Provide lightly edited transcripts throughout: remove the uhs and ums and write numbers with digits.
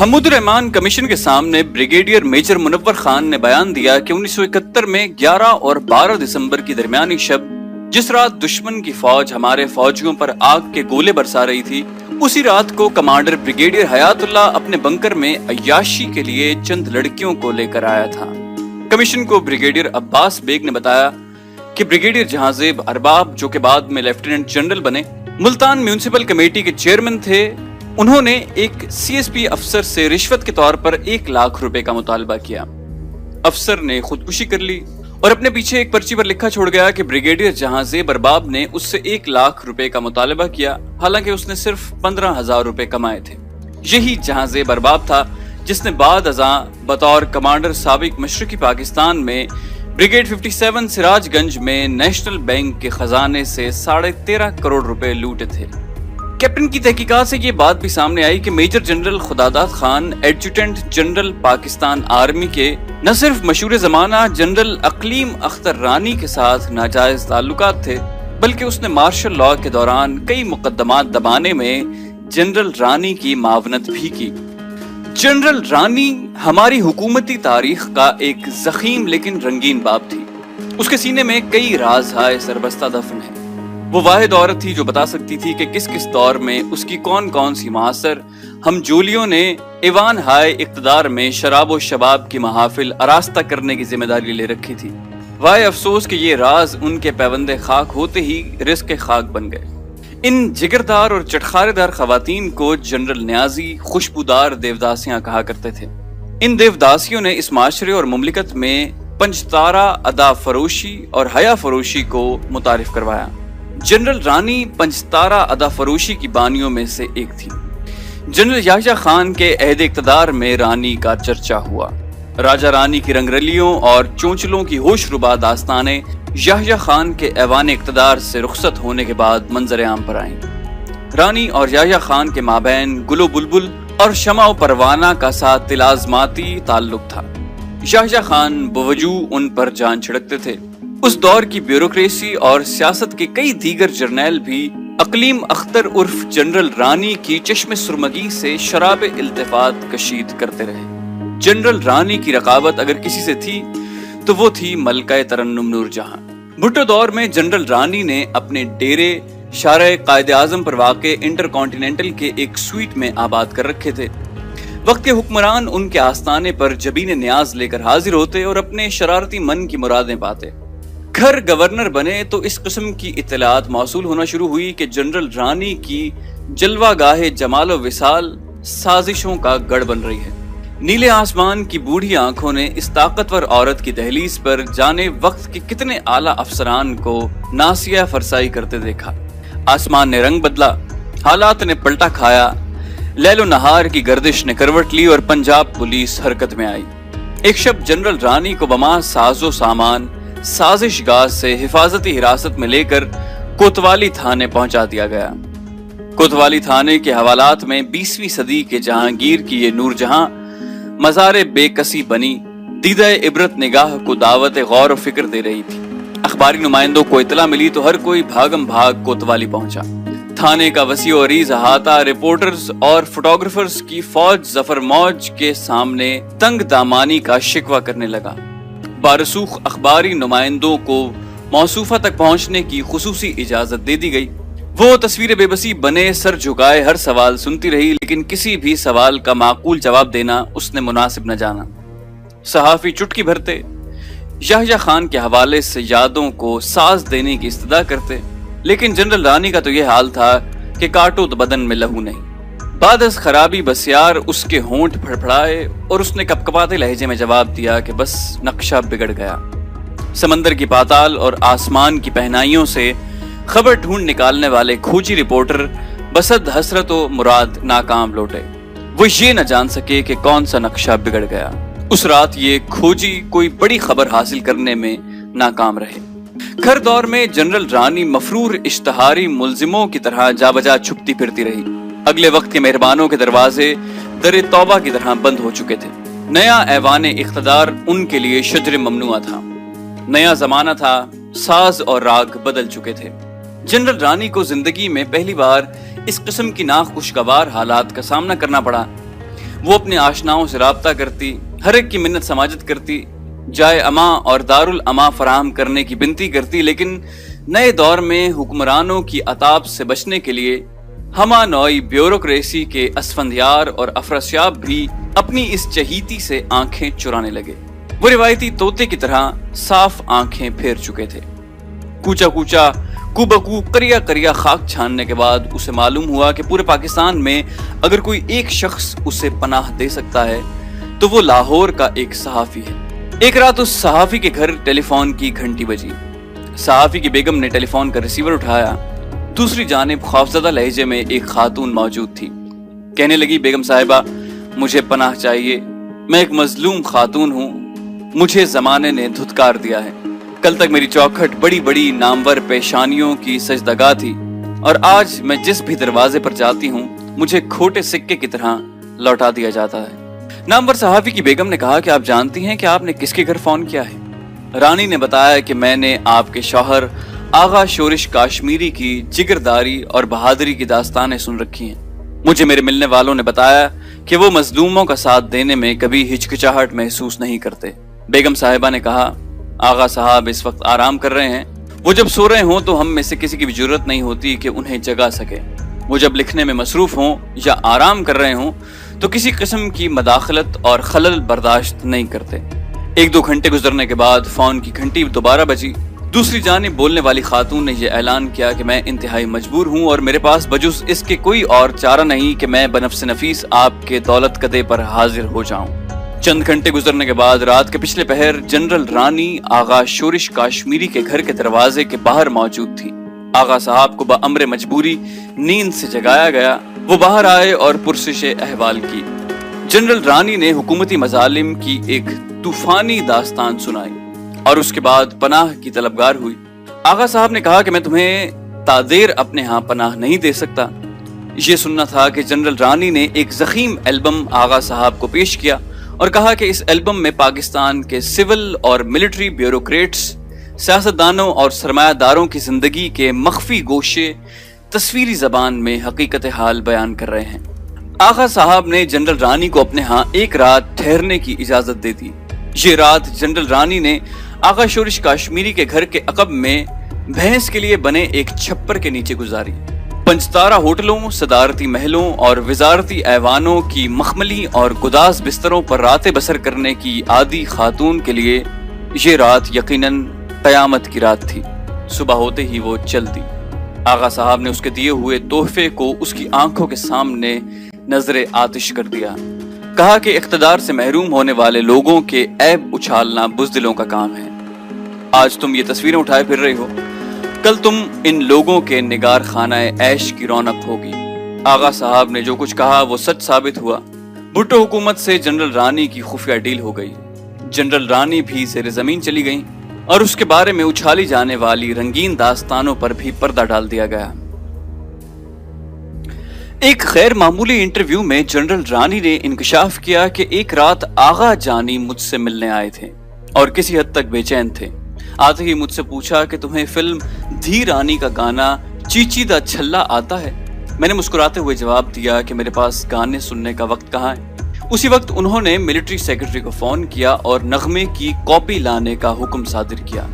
حمود الرحمان commission کے سامنے brigadier major منور خان نے بیان دیا کہ 1971 میں 11 اور 12 دسمبر کی درمیانی شب جس رات دشمن کی فوج ہمارے فوجیوں پر آگ کے گولے برسا رہی تھی، اسی رات کو کمانڈر بریگیڈیئر حیات اللہ اپنے بنکر میں عیاشی کے لیے چند لڑکیوں کو لے کر آیا تھا۔ کمیشن کو بریگیڈیئر عباس بیگ نے بتایا کہ بریگیڈیئر جہاں زیب ارباب، جو کہ بعد میں لیفٹیننٹ جنرل بنے، ملتان میونسپل کمیٹی کے چیئرمین تھے، انہوں نے ایک سی ایس پی افسر سے رشوت کے طور پر 1 لاکھ روپے کا مطالبہ کیا۔ افسر نے خودکشی کر لی اور اپنے پیچھے ایک پرچی پر لکھا چھوڑ گیا کہ بریگیڈیئر جہاں زیب ارباب نے اس سے 1 لاکھ روپے کا مطالبہ کیا، حالانکہ اس نے صرف 15,000 روپے کمائے تھے۔ یہی جہاں زیب ارباب تھا جس نے بعد ازاں بطور کمانڈر سابق مشرقی پاکستان میں بریگیڈ 57 سراج گنج میں نیشنل بینک کے خزانے سے 13.5 کروڑ روپے لوٹے تھے۔ کیپٹن کی تحقیقات سے یہ بات بھی سامنے آئی کہ میجر جنرل خداداد Khan adjutant general Pakistan army کے نہ صرف مشہور زمانہ جنرل اقلیم اختر رانی کے ساتھ ناجائز تعلقات تھے، بلکہ اس نے مارشل لاء کے دوران کئی مقدمات دبانے میں جنرل رانی کی معاونت بھی کی۔ جنرل رانی ہماری حکومتی تاریخ کا ایک ضخیم لیکن رنگین باب تھی۔ اس کے سینے میں کئی راز ہائے سربستہ دفن ہیں۔ وہ واحد عورت تھی جو بتا سکتی تھی کہ کس کس دور میں اس کی کون کون سی معاصر ہم جولیوں نے ایوان ہائے اقتدار میں شراب و شباب کی محافل آراستہ کرنے کی ذمہ داری لے رکھی تھی۔ وائے افسوس کہ یہ راز ان کے پیوندے خاک ہوتے ہی رزق خاک بن گئے۔ ان جگردار اور چٹخارے دار خواتین کو جنرل نیازی خوشبودار دیوداسیاں کہا کرتے تھے۔ ان دیوداسیوں نے اس معاشرے اور مملکت میں پنجتارہ ادا فروشی اور حیا فروشی کو متعارف کروایا۔ جنرل رانی پنجتارہ ادا فروشی کی بانیوں میں سے ایک تھی۔ جنرل یحییٰ خان کے عہد اقتدار میں رانی کا چرچا ہوا۔ راجہ رانی کی رنگ رلیوں اور چونچلوں کی ہوش ربا داستانیں یحییٰ خان کے ایوان اقتدار سے رخصت ہونے کے بعد منظر عام پر آئیں۔ رانی اور یحییٰ خان کے مابین گل و بلبل اور شمع و پروانہ کا ساتھ تلازماتی تعلق تھا۔ یحییٰ خان بوجوہ ان پر جان چھڑکتے تھے۔ اس دور کی بیوروکریسی اور سیاست کے کئی دیگر جرنیل بھی اقلیم اختر عرف جنرل رانی کی چشم سرمگی سے شراب التفات کشید کرتے رہے۔ جنرل رانی کی رقابت اگر کسی سے تھی تو وہ تھی ملکہ ترنم نور جہاں۔ بھٹو دور میں جنرل رانی نے اپنے ڈیرے شارع قائد اعظم پر واقع انٹر کانٹیننٹل کے ایک سویٹ میں آباد کر رکھے تھے۔ وقت کے حکمران ان کے آستانے پر جبین نیاز لے کر حاضر ہوتے اور اپنے شرارتی من کی مرادیں پاتے۔ گھر گورنر بنے تو اس قسم کی اطلاعات موصول ہونا شروع ہوئی کہ جنرل رانی کی جلوہ گاہ جمال و وصال سازشوں کا گڑھ بن رہی ہے۔ نیلے آسمان کی بوڑھی آنکھوں نے اس طاقتور عورت کی دہلیز پر جانے وقت کے کتنے اعلیٰ افسران کو ناسیہ فرسائی کرتے دیکھا۔ آسمان نے رنگ بدلا، حالات نے پلٹا کھایا، لیل و نہار کی گردش نے کروٹ لی اور پنجاب پولیس حرکت میں آئی۔ ایک شب جنرل رانی کو بما ساز و سامان سازش گاہ سے حفاظتی حراست میں لے کر کوتوالی تھانے پہنچا دیا گیا۔ کوتوالی تھانے کے حوالات میں 20ویں صدی کے جہانگیر کی یہ نور جہاں مزار بے کسی بنی دیدہ عبرت نگاہ کو دعوت غور و فکر دے رہی تھی۔ اخباری نمائندوں کو اطلاع ملی تو ہر کوئی بھاگم بھاگ کوتوالی پہنچا۔ تھانے کا وسیع و عریض احاطہ رپورٹرز اور فوٹوگرافرز کی فوج ظفر موج کے سامنے تنگ دامانی کا شکوہ کرنے لگا۔ بارسوخ اخباری نمائندوں کو موصوفہ تک پہنچنے کی خصوصی اجازت دے دی گئی۔ وہ تصویر بے بسی بنے سر جھکائے ہر سوال سنتی رہی، لیکن کسی بھی سوال کا معقول جواب دینا اس نے مناسب نہ جانا۔ صحافی چٹکی بھرتے، یحییٰ خان کے حوالے سے یادوں کو ساز دینے کی استدعا کرتے، لیکن جنرل رانی کا تو یہ حال تھا کہ کاٹو تو بدن میں لہو نہیں۔ بعد از خرابی بسیار اس کے ہونٹ پھڑپھڑائے اور اس نے کپکپاتے لہجے میں جواب دیا کہ بس نقشہ بگڑ گیا۔ سمندر کی پاتال اور آسمان کی پہنائیوں سے خبر ڈھونڈ نکالنے والے کھوجی رپورٹر بسد حسرت و مراد ناکام لوٹے۔ وہ یہ نہ جان سکے کہ کون سا نقشہ بگڑ گیا۔ اس رات یہ کھوجی کوئی بڑی خبر حاصل کرنے میں ناکام رہے۔ گھر دور میں جنرل رانی مفرور اشتہاری ملزموں کی طرح جا بجا چھپتی پھرتی رہی۔ اگلے وقت کے مہربانوں کے دروازے در توبہ کی طرح بند ہو چکے تھے۔ نیا ایوان اقتدار ان کے لیے شجر ممنوع تھا۔ نیا زمانہ تھا، ساز اور راگ بدل چکے تھے۔ جنرل رانی کو زندگی میں پہلی بار اس قسم کی ناخوشگوار حالات کا سامنا کرنا پڑا۔ وہ اپنے آشناؤں سے رابطہ کرتی، ہر ایک کی منت سماجت کرتی، جائے اما اور دارالاما فراہم کرنے کی بنتی کرتی، لیکن نئے دور میں حکمرانوں کی عتاب سے بچنے کے لیے ہما نوعی بیوروکریسی کے اسفندیار اور افراسیاب بھی اپنی اس چہیتی سے آنکھیں چرانے لگے۔ وہ روایتی طوطے کی طرح صاف آنکھیں پھیر چکے تھے۔ کوچا کوچا کو بکو کریا کریا خاک چھاننے کے بعد اسے معلوم ہوا کہ پورے پاکستان میں اگر کوئی ایک شخص اسے پناہ دے سکتا ہے تو وہ لاہور کا ایک صحافی ہے۔ ایک رات اس صحافی کے گھر ٹیلی فون کی گھنٹی بجی۔ صحافی کی بیگم نے ٹیلی فون کا ریسیور اٹھایا۔ دوسری جانب خوفزدہ لہجے میں ایک خاتون موجود تھی۔ کہنے لگی، بیگم صاحبہ مجھے پناہ چاہیے، میں ایک مظلوم خاتون ہوں، مجھے زمانے نے دھتکار دیا ہے۔ کل تک میری چوکھٹ بڑی بڑی نامور پیشانیوں کی سجدگاہ تھی، اور آج میں جس بھی دروازے پر جاتی ہوں مجھے کھوٹے سکے کی طرح لوٹا دیا جاتا ہے۔ نامور صحافی کی بیگم نے کہا کہ آپ جانتی ہیں کہ آپ نے کس کے گھر فون کیا ہے؟ رانی نے بتایا کہ میں نے آپ کے شوہر آغا شورش کاشمیری کی جگرداری اور بہادری کی داستانیں سن رکھی ہیں۔ مجھے میرے ملنے والوں نے بتایا کہ وہ مظلوموں کا ساتھ دینے میں کبھی ہچکچاہٹ محسوس نہیں کرتے۔ بیگم صاحبہ نے کہا، آغا صاحب اس وقت آرام کر رہے ہیں، وہ جب سو رہے ہوں تو ہم میں سے کسی کی بھی جرت نہیں ہوتی کہ انہیں جگا سکے۔ وہ جب لکھنے میں مصروف ہوں یا آرام کر رہے ہوں تو کسی قسم کی مداخلت اور خلل برداشت نہیں کرتے۔ 1-2 گھنٹے گزرنے کے بعد فون کی گھنٹی دوبارہ بجی۔ دوسری جانب بولنے والی خاتون نے یہ اعلان کیا کہ میں انتہائی مجبور ہوں اور میرے پاس بجز اس کے کوئی اور چارہ نہیں کہ میں بنفس نفیس آپ کے دولت کدے پر حاضر ہو جاؤں۔ چند گھنٹے گزرنے کے بعد رات کے پچھلے پہر جنرل رانی آغا شورش کاشمیری کے گھر کے دروازے کے باہر موجود تھی۔ آغا صاحب کو بامر مجبوری نیند سے جگایا گیا۔ وہ باہر آئے اور پرسش احوال کی۔ جنرل رانی نے حکومتی مظالم کی ایک طوفانی داستان سنائی اور اس کے بعد پناہ کی طلبگار ہوئی۔ آغا صاحب نے کہا کہ میں تمہیں تادیر اپنے ہاں پناہ نہیں دے سکتا۔ یہ سننا تھا کہ جنرل رانی نے ایک ضخیم البم آغا صاحب کو پیش کیا اور کہا کہ اس البم میں پاکستان کے سول اور ملٹری بیوروکریٹس، سیاستدانوں اور سرمایہ داروں کی زندگی کے مخفی گوشے تصویری زبان میں حقیقت حال بیان کر رہے ہیں۔ آغا صاحب نے جنرل رانی کو اپنے ہاں ایک رات ٹھہرنے کی اجازت دے دی۔ یہ رات جنرل رانی نے آغا شورش کاشمیری کے گھر کے عقب میں بھینس کے لیے بنے ایک چھپر کے نیچے گزاری۔ 5 تارہ ہوٹلوں، صدارتی محلوں اور وزارتی ایوانوں کی مخملی اور گداز بستروں پر راتیں بسر کرنے کی عادی خاتون کے لیے یہ رات یقیناً قیامت کی رات تھی۔ صبح ہوتے ہی وہ چل دی۔ آغا صاحب نے اس کے دیے ہوئے تحفے کو اس کی آنکھوں کے سامنے نظر آتش کر دیا۔ کہا کہ اقتدار سے محروم ہونے والے لوگوں کے عیب اچھالنا بزدلوں کا کام ہے۔ آج تم یہ تصویریں اٹھائے پھر رہے ہو، کل تم ان لوگوں کے نگار خانہ عیش کی رونق ہوگی۔ آغا صاحب نے جو کچھ کہا وہ سچ ثابت ہوا۔ بھٹو حکومت سے جنرل رانی کی خفیہ ڈیل ہو گئی۔ جنرل رانی بھی زیر زمین چلی گئیں اور اس کے بارے میں اچھالی جانے والی رنگین داستانوں پر بھی پردہ ڈال دیا گیا۔ ایک غیر معمولی انٹرویو میں جنرل رانی نے انکشاف کیا کہ ایک رات آغا جانی مجھ سے ملنے آئے تھے اور کسی حد تک بے چین تھے۔ آتے ہی مجھ سے پوچھا کہ تمہیں فلم دھی رانی کا گانا چیچی دا چھلا آتا ہے؟ میں نے مسکراتے ہوئے جواب دیا کہ میرے پاس گانے سننے کا وقت کہاں ہے۔ اسی وقت انہوں نے ملٹری سیکرٹری کو فون کیا اور نغمے کی کاپی لانے کا حکم صادر کیا۔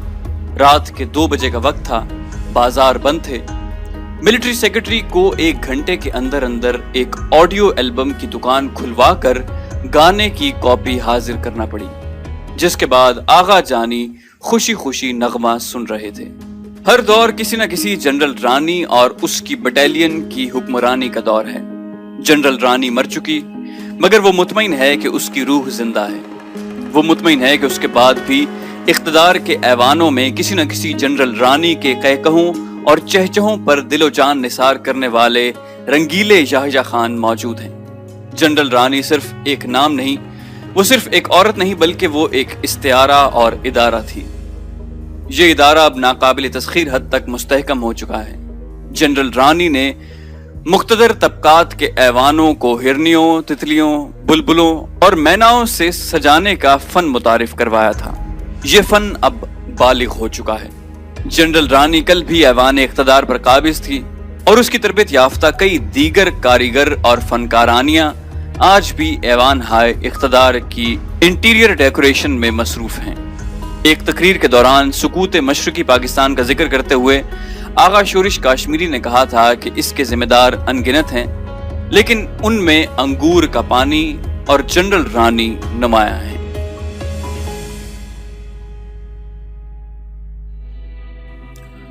رات کے 2 بجے کا وقت تھا، بازار بند تھے۔ ملٹری سیکرٹری کو 1 گھنٹے کے اندر اندر ایک آڈیو البم کی دکان کھلوا کر گانے کی کاپی حاضر کرنا پڑی، جس کے بعد آغا جانی خوشی خوشی نغمہ سن رہے تھے۔ ہر دور کسی نہ کسی جنرل رانی اور اس کی بٹالین کی حکمرانی کا دور ہے۔ جنرل رانی مر چکی، مگر وہ مطمئن ہے کہ اس کی روح زندہ ہے۔ وہ مطمئن ہے کہ اس کے بعد بھی اقتدار کے ایوانوں میں کسی نہ کسی جنرل رانی کے قہقہوں اور چہچہوں پر دل و جان نثار کرنے والے رنگیلے یحییٰ خان موجود ہیں۔ جنرل رانی صرف ایک نام نہیں، وہ صرف ایک عورت نہیں، بلکہ وہ ایک استعارہ اور ادارہ تھی۔ یہ ادارہ اب ناقابل تسخیر حد تک مستحکم ہو چکا ہے۔ جنرل رانی نے مقتدر طبقات کے ایوانوں کو ہرنیوں، تتلیوں، بلبلوں اور میناؤں سے سجانے کا فن متعارف کروایا تھا۔ یہ فن اب بالغ ہو چکا ہے۔ جنرل رانی کل بھی ایوان اقتدار پر قابض تھی اور اس کی تربیت یافتہ کئی دیگر کاریگر اور فنکارانیاں آج بھی ایوان ہائے اقتدار کی انٹیریئر ڈیکوریشن میں مصروف ہیں۔ ایک تقریر کے دوران سقوط مشرقی پاکستان کا ذکر کرتے ہوئے آغا شورش کاشمیری نے کہا تھا کہ اس کے ذمہ دار انگنت ہیں، لیکن ان میں انگور کا پانی اور جنرل رانی نمایاں ہیں۔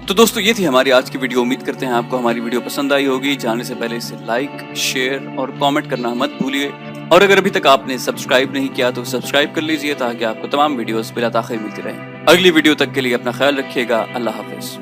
تو دوستو، یہ تھی ہماری آج کی ویڈیو۔ امید کرتے ہیں آپ کو ہماری ویڈیو پسند آئی ہوگی۔ جانے سے پہلے اسے لائک، شیئر اور کامنٹ کرنا مت بھولیے، اور اگر ابھی تک آپ نے سبسکرائب نہیں کیا تو سبسکرائب کر لیجئے تاکہ آپ کو تمام ویڈیوز بلا تاخیر ملتی رہیں۔ اگلی ویڈیو تک کے لیے اپنا خیال رکھیے گا۔ اللہ حافظ۔